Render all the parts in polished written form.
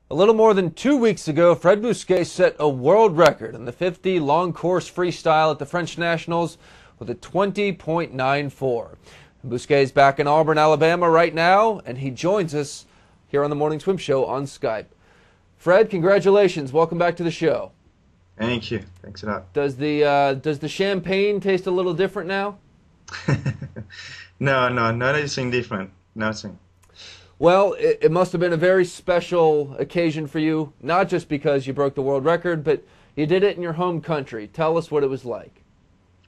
A little more than 2 weeks ago, Fred Bousquet set a world record in the 50 long course freestyle at the French Nationals with a 20.94. Bousquet's back in Auburn, Alabama right now, and he joins us here on the Morning Swim Show on Skype. Fred, congratulations. Welcome back to the show. Thank you. Thanks a lot. Does the champagne taste a little different now? No, not anything different. Nothing. Well, it must have been a very special occasion for you, not just because you broke the world record, but you did it in your home country. Tell us what it was like.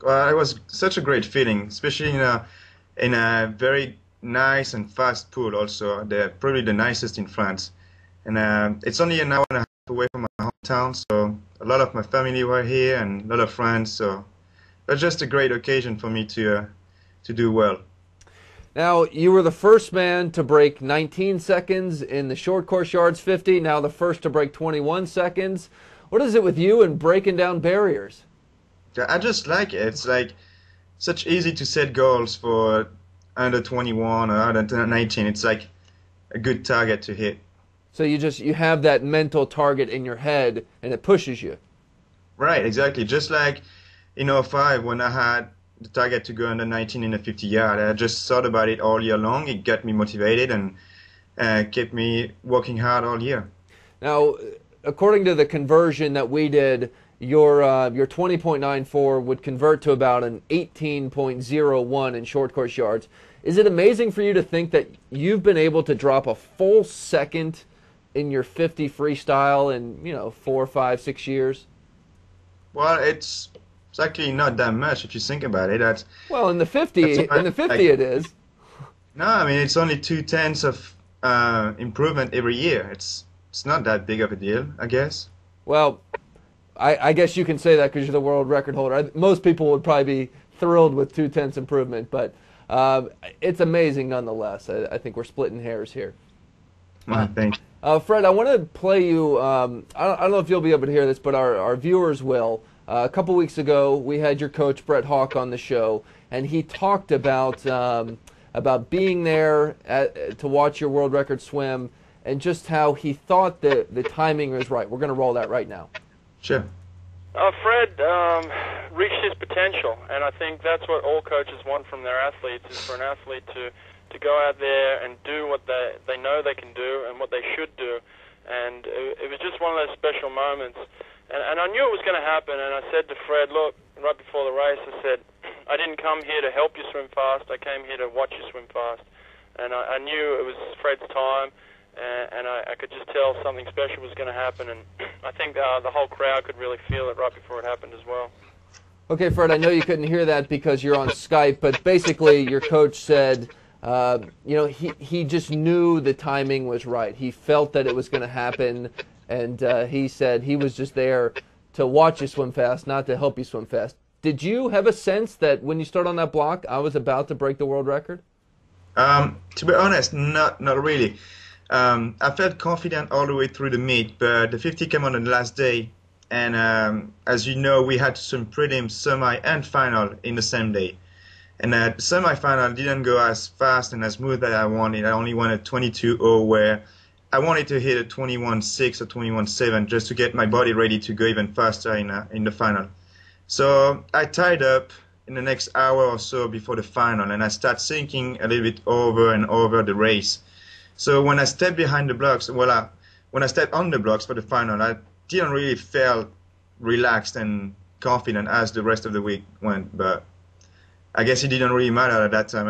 Well, it was such a great feeling, especially in a very nice and fast pool also. They're probably the nicest in France. And it's only an hour and a half away from my hometown, so a lot of my family were here and a lot of friends, so it was just a great occasion for me to do well. Now, you were the first man to break 19 seconds in the short course yards 50, now the first to break 21 seconds. What is it with you and breaking down barriers? I just like it. It's like such easy to set goals for under 21 or under 19. It's like a good target to hit. So you have that mental target in your head and it pushes you. Right, exactly. Just like in '05 when I had the target to go under 19 in the 50 yard. I just thought about it all year long. It got me motivated and kept me working hard all year. Now, according to the conversion that we did, your 20.94 would convert to about an 18.01 in short course yards. Is it amazing for you to think that you've been able to drop a full second in your 50 freestyle in 4, 5, 6 years? Well, it's actually not that much if you think about it. Well, in the 50 it is. No, I mean it's only 0.2 of improvement every year. It's not that big of a deal, I guess. Well, I guess you can say that because you're the world record holder. Most people would probably be thrilled with 0.2 improvement, but it's amazing nonetheless. I think we're splitting hairs here. Thank you. Fred, I want to play you. I don't know if you'll be able to hear this, but our viewers will. A couple weeks ago, we had your coach Brett Hawk on the show, and he talked about being there to watch your world record swim, and just how he thought that the timing was right. We're going to roll that right now. Sure. Fred reached his potential, and I think that's what all coaches want from their athletes, is for an athlete to go out there and do what they know they can do and what they should do. And it was just one of those special moments. And I knew it was going to happen, and I said to Fred, look, right before the race, I said, I didn't come here to help you swim fast, I came here to watch you swim fast. And I knew it was Fred's time, and I could just tell something special was going to happen, and I think the whole crowd could really feel it right before it happened as well. Okay, Fred, I know you couldn't hear that because you're on Skype, but basically your coach said, he just knew the timing was right. He felt that it was going to happen, and he said he was just there to watch you swim fast, not to help you swim fast. Did you have a sense that when you started on that block, I was about to break the world record? To be honest, not really. I felt confident all the way through the meet, but the 50 came on the last day, and as you know, we had to swim prelim, semi, and final in the same day. And the semi-final didn't go as fast and as smooth as I wanted. I only wanted 22.0, where I wanted to hit a 21.6 or 21.7 just to get my body ready to go even faster in the final. So I tied up in the next hour or so before the final, and I started thinking a little bit over and over the race. So when I stepped behind the blocks, when I stepped on the blocks for the final, I didn't really feel relaxed and confident as the rest of the week went, but I guess it didn't really matter at that time.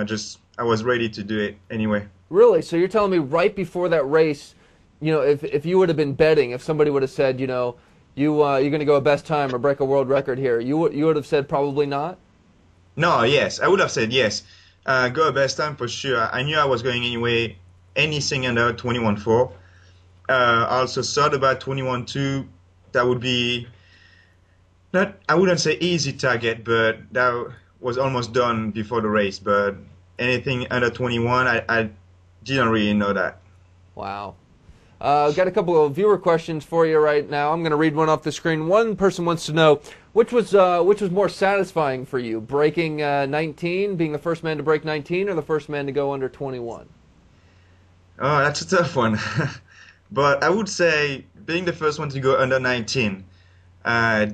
I was ready to do it anyway. Really? So you're telling me right before that race, if you would have been betting, if somebody would have said, you're going to go a best time or break a world record here, you would have said probably not? No, yes. I would have said yes. Go a best time for sure. I knew I was going anyway, anything under 21.4. I also thought about 21.2. That would be, I wouldn't say easy target, but that was almost done before the race, but anything under 21, I didn't really know that. Wow. Got a couple of viewer questions for you right now. I'm going to read one off the screen. One person wants to know which was more satisfying for you, breaking 19, being the first man to break 19, or the first man to go under 21? Oh, that's a tough one. But I would say being the first one to go under 19,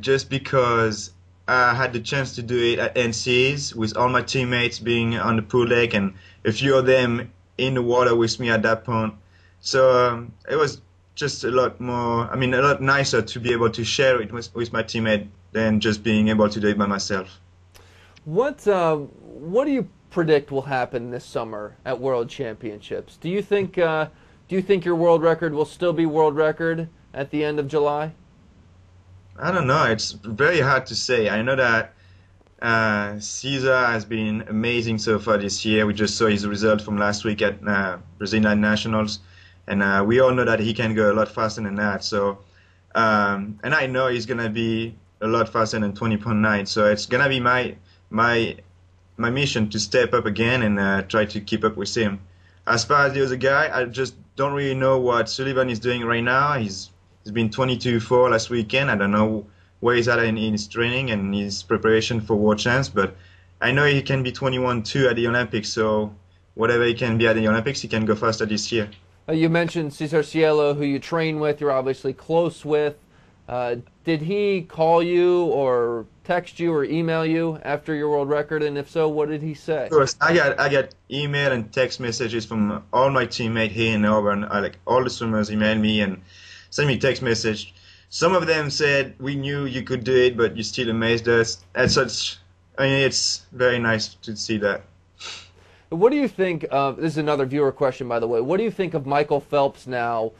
just because I had the chance to do it at NCAs with all my teammates being on the pool deck and a few of them in the water with me at that point. So it was just a lot nicer to be able to share it with my teammate than just being able to do it by myself. What do you predict will happen this summer at World Championships? Do you think your world record will still be world record at the end of July? I don't know. It's very hard to say. I know that Cesar has been amazing so far this year. We just saw his result from last week at Brazilian Nationals. And we all know that he can go a lot faster than that. So, and I know he's gonna be a lot faster than 20.9. So it's gonna be my mission to step up again and try to keep up with him. As far as the other guy, I just don't really know what Sullivan is doing right now. He's been 22-4 last weekend. I don't know where he's at in his training and his preparation for World Champs, but I know he can be 21-2 at the Olympics. So whatever he can be at the Olympics, he can go faster this year. You mentioned Cesar Cielo, who you train with, you're obviously close with. Did he call you or text you or email you after your world record? And if so, what did he say? Of course, I got email and text messages from all my teammates here in Auburn. All the swimmers email me and send me text message. Some of them said, we knew you could do it, but you still amazed us. And such, it's very nice to see that. What do you think of, this is another viewer question, by the way, what do you think of Michael Phelps now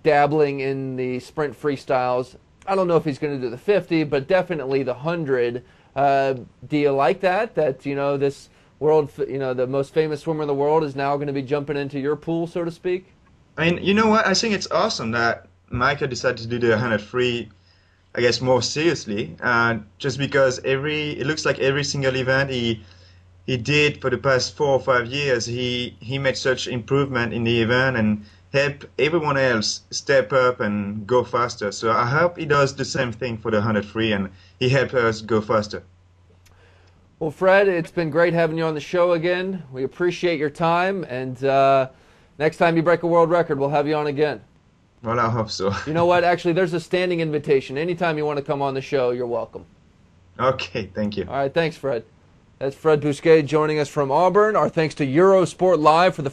dabbling in the sprint freestyles? I don't know if he's going to do the 50, but definitely the 100. Do you like that this world, the most famous swimmer in the world is now going to be jumping into your pool, so to speak? You know what? I think it's awesome that Michael decided to do the 100 free, I guess, more seriously. Just because it looks like every single event he did for the past 4 or 5 years, he made such improvement in the event and help everyone else step up and go faster. So I hope he does the same thing for the 100 free and he helps us go faster. Well, Fred, it's been great having you on the show again. We appreciate your time, and next time you break a world record, we'll have you on again. Well, I hope so. You know what? Actually, there's a standing invitation. Anytime you want to come on the show, you're welcome. Okay, thank you. All right, thanks, Fred. That's Fred Bousquet joining us from Auburn. Our thanks to Eurosport Live for the